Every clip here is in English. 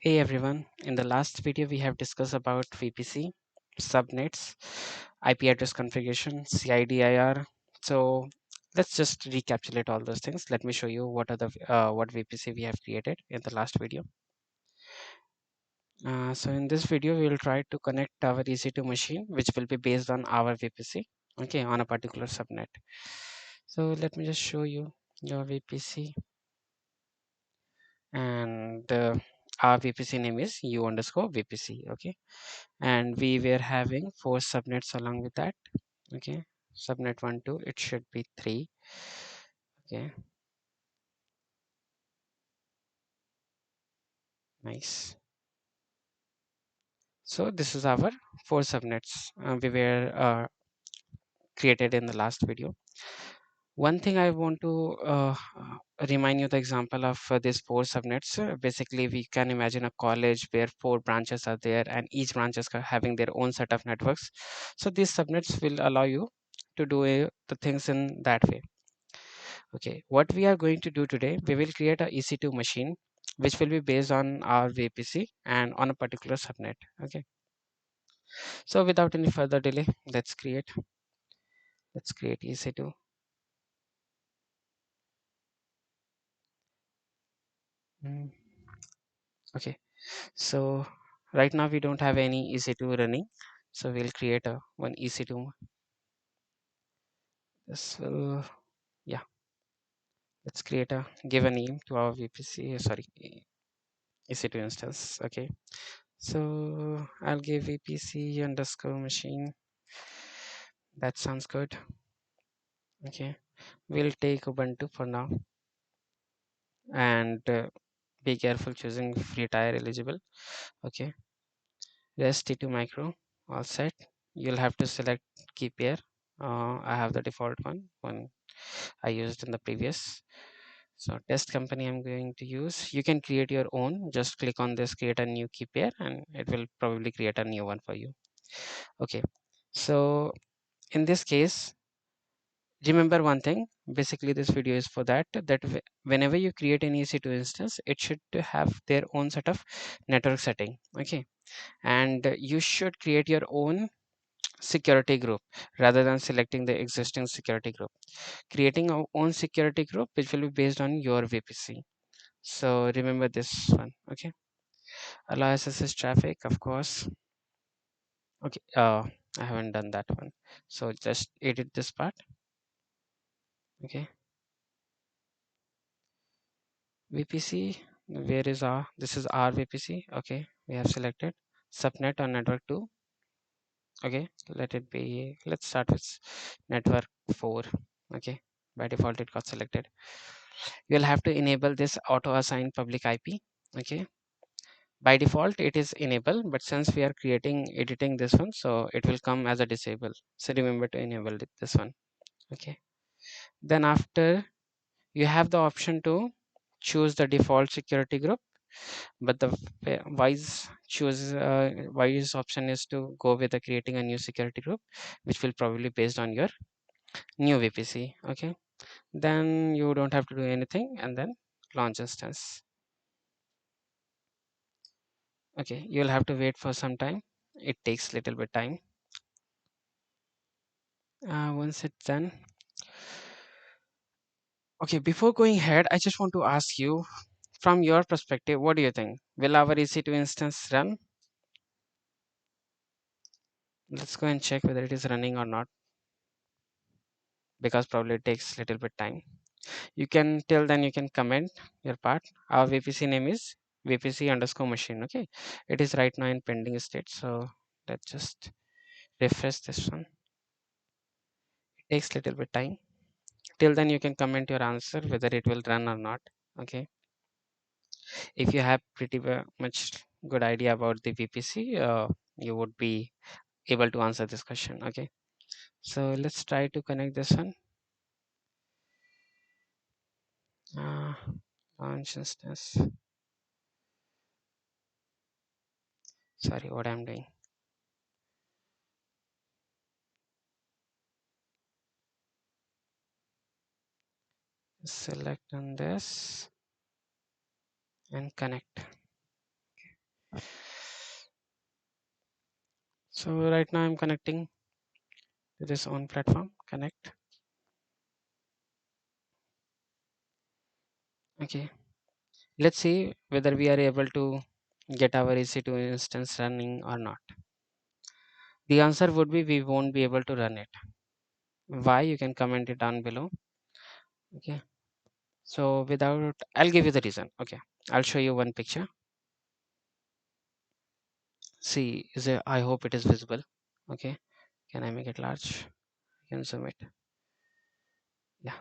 Hey everyone, in the last video we have discussed about VPC, subnets, IP address configuration, CIDIR. So let's just recapitulate all those things. Let me show you what are the what VPC we have created in the last video. So in this video we will try to connect our EC2 machine which will be based on our VPC, okay, on a particular subnet. So let me just show you your VPC, and our VPC name is u underscore VPC, okay, and we were having 4 subnets along with that, okay. Subnet 1 2, it should be 3, okay. Nice. So this is our 4 subnets we were created in the last video. One thing I want to remind you the example of these 4 subnets. Basically we can imagine a college where 4 branches are there and each branch is having their own set of networks. So these subnets will allow you to do the things in that way. Okay, what we are going to do today, we will create a EC2 machine which will be based on our VPC and on a particular subnet. Okay, so without any further delay, let's create EC2. Mm, okay, so right now we don't have any EC2 running, so we'll create a one EC2. This will, yeah, let's create a give a name to our VPC. Sorry, EC2 instance. Okay, so I'll give VPC underscore machine. That sounds good. Okay, we'll take Ubuntu for now, and be careful choosing free tier eligible. Okay, rest T2 micro all set. You'll have to select key pair. I have the default one I used in the previous. So test company I'm going to use. You can create your own. Just click on this, create a new key pair, and it will probably create a new one for you. Okay, so in this case, remember one thing, basically this video is for that whenever you create an EC2 instance, it should have their own set of network setting, okay, and you should create your own security group rather than selecting the existing security group, creating our own security group which will be based on your VPC. So remember this one, okay. Allow SSH traffic, of course. Okay, I haven't done that one, so just edit this part. Okay, VPC, where is our, this is our VPC. Okay, we have selected subnet on network 2. Okay, let it be, let's start with network 4. Okay, by default it got selected. You'll have to enable this auto assign public IP. Okay, by default it is enabled, but since we are editing this one, so it will come as a disable, so remember to enable this one. Okay, then after, you have the option to choose the default security group, but the wise option is to go with the creating a new security group which will probably based on your new VPC. Okay, then you don't have to do anything, and then launch instance. Okay, you'll have to wait for some time, it takes little bit time. Once it's done, okay, before going ahead, I just want to ask you, from your perspective, what do you think, will our EC2 instance run? Let's go and check whether it is running or not, because probably it takes little bit time. You can, till then you can comment your part. Our VPC name is VPC underscore machine. Okay, it is right now in pending state, so let's just refresh this one. It takes little bit time. Till then you can comment your answer whether it will run or not. Okay, if you have pretty much good idea about the VPC, you would be able to answer this question. Okay, so let's try to connect this one. uh, Launch instance. Sorry, what I'm doing. Select on this and connect. So right now I'm connecting to this on platform connect. Okay, let's see whether we are able to get our EC2 instance running or not. The answer would be we won't be able to run it. Why? You can comment it down below. Okay, so without, I'll give you the reason. Okay, I'll show you one picture. See, I hope it is visible. Okay, can I make it large? I can zoom it. Yeah.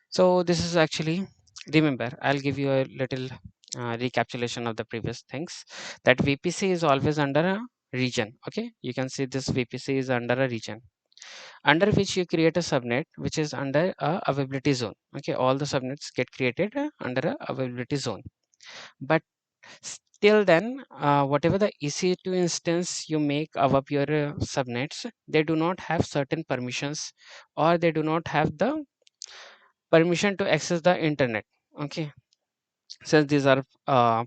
So this is actually, remember, I'll give you a little recapitulation of the previous things, that VPC is always under a region. Okay, you can see this VPC is under a region under which you create a subnet which is under a availability zone. Okay, all the subnets get created under a availability zone, but still then whatever the EC2 instance you make above your subnets, they do not have certain permissions, or they do not have the permission to access the internet. Okay, since these are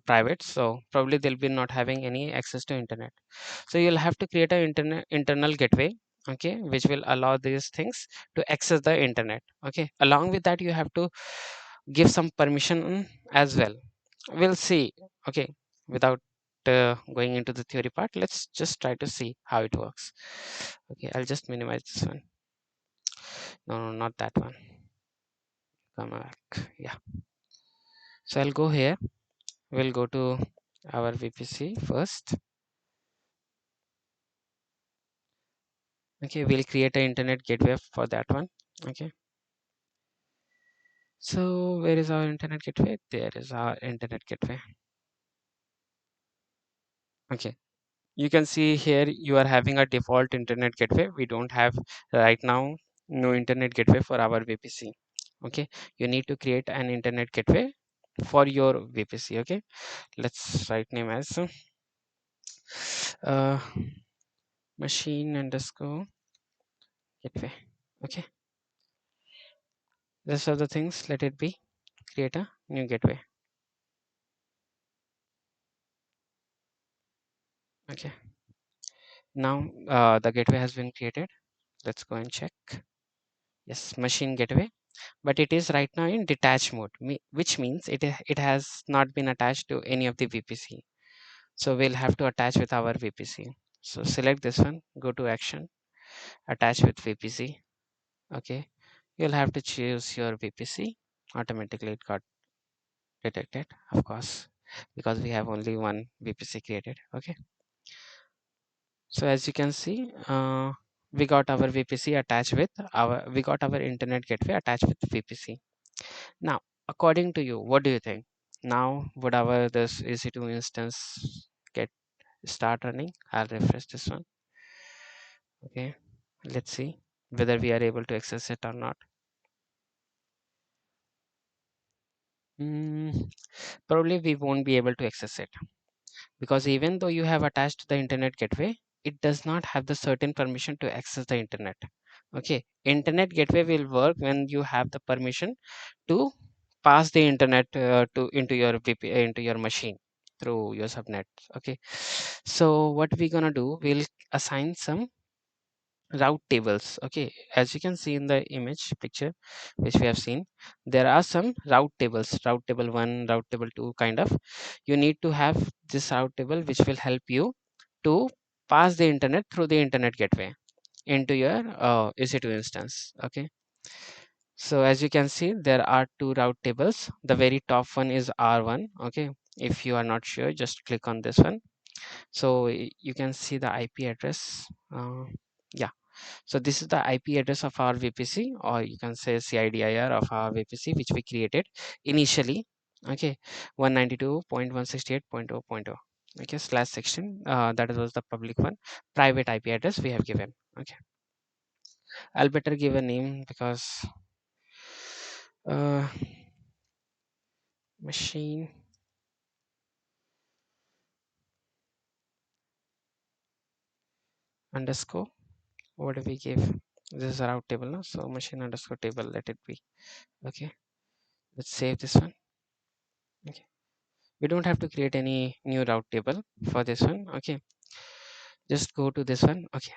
private, so probably they'll be not having any access to internet. So you'll have to create an internal gateway, okay, which will allow these things to access the internet. Okay, along with that you have to give some permission as well. We'll see. Okay, without going into the theory part, let's just try to see how it works. Okay, I'll just minimize this one. No, not that one. Come back. Yeah, so I'll go here. We'll go to our VPC first. Okay, we'll create an internet gateway for that one. Okay, so where is our internet gateway? There is our internet gateway. Okay, you can see here you are having a default internet gateway. We don't have right now no internet gateway for our VPC. Okay, you need to create an internet gateway for your VPC. Okay, let's write name as uh, machine underscore gateway. Okay, rest of the things, let it be create a new gateway. Okay, now the gateway has been created. Let's go and check. Yes, machine gateway, but it is right now in detached mode, which means it has not been attached to any of the VPC. So we'll have to attach with our VPC. So select this one, go to action, attach with VPC. Okay, you'll have to choose your VPC. Automatically it got detected, of course, because we have only one VPC created. Okay, so as you can see, we got our VPC attached with we got our internet gateway attached with VPC. Now, according to you, what do you think? Now, would our this EC2 instance get start running? I'll refresh this one. Okay, let's see whether we are able to access it or not. Probably we won't be able to access it, because even though you have attached the internet gateway, it does not have the certain permission to access the internet. Okay, internet gateway will work when you have the permission to pass the internet to into your into your machine through your subnet. Okay, so what we're gonna do, we'll assign some route tables. Okay, as you can see in the image picture which we have seen, there are some route tables, route table 1, route table 2 kind of. You need to have this route table which will help you to pass the internet through the internet gateway into your EC2 instance. Okay, so as you can see, there are two route tables. The very top one is R1. Okay, if you are not sure, just click on this one. So you can see the IP address. Yeah, so this is the IP address of our VPC, or you can say CIDIR of our VPC, which we created initially. Okay, 192.168.0.0. Okay, slash section. That was the public one. Private IP address we have given. Okay, I'll better give a name because uh, machine underscore. What do we give? This is a route table, no? So machine underscore table. Let it be. Okay, let's save this one. Okay, we don't have to create any new route table for this one. Okay, Just go to this one. Okay,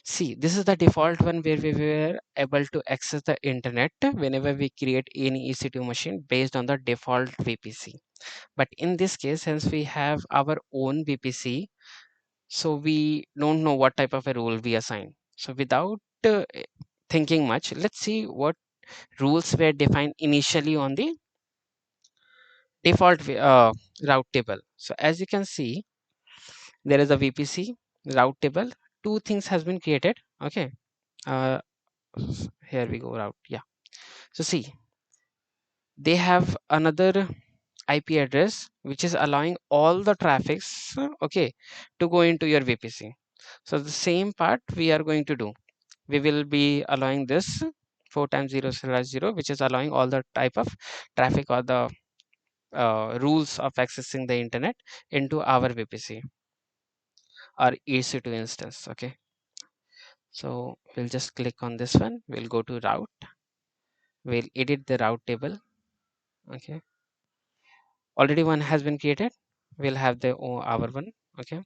see, this is the default one where we were able to access the internet whenever we create any EC2 machine based on the default VPC. But in this case, since we have our own VPC, so we don't know what type of a rule we assign. So without thinking much, let's see what rules were defined initially on the default route table. So as you can see, there is a VPC route table. Two things has been created. Okay, uh, here we go, route. Yeah. So see, they have another IP address which is allowing all the traffics, okay, to go into your VPC. So the same part we are going to do. We will be allowing this 4 times 0/0, which is allowing all the type of traffic or the rules of accessing the internet into our VPC or EC2 instance. Okay, so we'll just click on this one. We'll go to route. We'll edit the route table. Okay, already one has been created. We'll have the our one. Okay,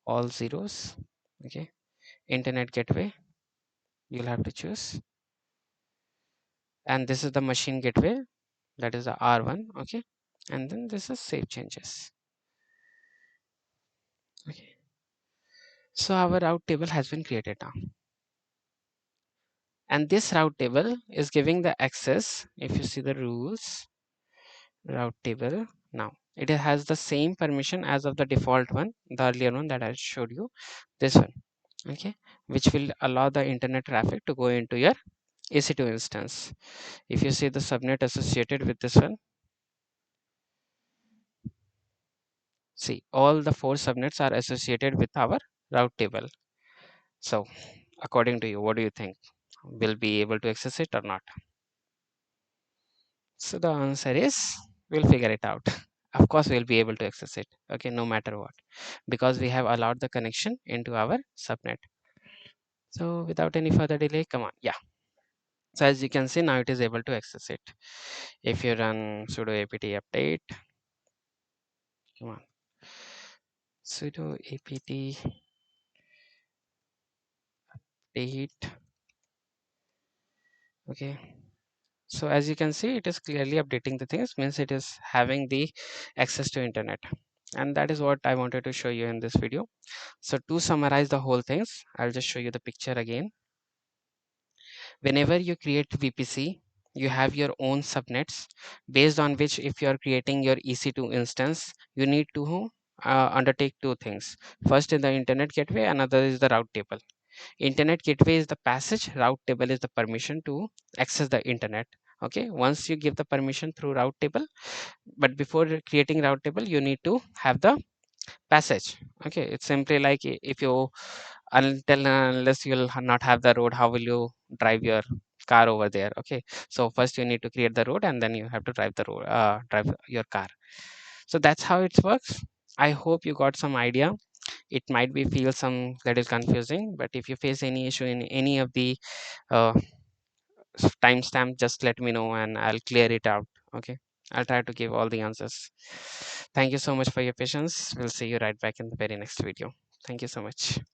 all zeros. Okay, internet gateway. You'll have to choose, and this is the machine gateway. That is the R1. Okay, and then this is save changes. Okay, so our route table has been created now, and this route table is giving the access. If you see the rules route table, now it has the same permission as of the default one, the earlier one that I showed you, this one. Okay, which will allow the internet traffic to go into your EC2 instance. If you see the subnet associated with this one, see all the 4 subnets are associated with our route table. So according to you, what do you think? Will be able to access it or not? So the answer is we'll figure it out. Of course, we'll be able to access it. Okay, no matter what, because we have allowed the connection into our subnet. So without any further delay, come on. Yeah. So as you can see, now it is able to access it. If you run sudo apt update, come on, sudo apt update. Okay. So as you can see, it is clearly updating the things, means it is having the access to internet. And that is what I wanted to show you in this video. So to summarize the whole things, I'll just show you the picture again. Whenever you create VPC, you have your own subnets based on which if you are creating your EC2 instance, you need to undertake two things. First is the internet gateway, another is the route table. Internet gateway is the passage, route table is the permission to access the internet. Okay, once you give the permission through route table, but before creating route table, you need to have the passage. Okay, it's simply like if you, until and unless you'll not have the road, how will you drive your car over there? Okay, so first you need to create the road and then you have to drive the road, drive your car. So that's how it works. I hope you got some idea. It might be feel some that is confusing, but if you face any issue in any of the uh, timestamp, just let me know and I'll clear it out. Okay, I'll try to give all the answers. Thank you so much for your patience. We'll see you right back in the very next video. Thank you so much.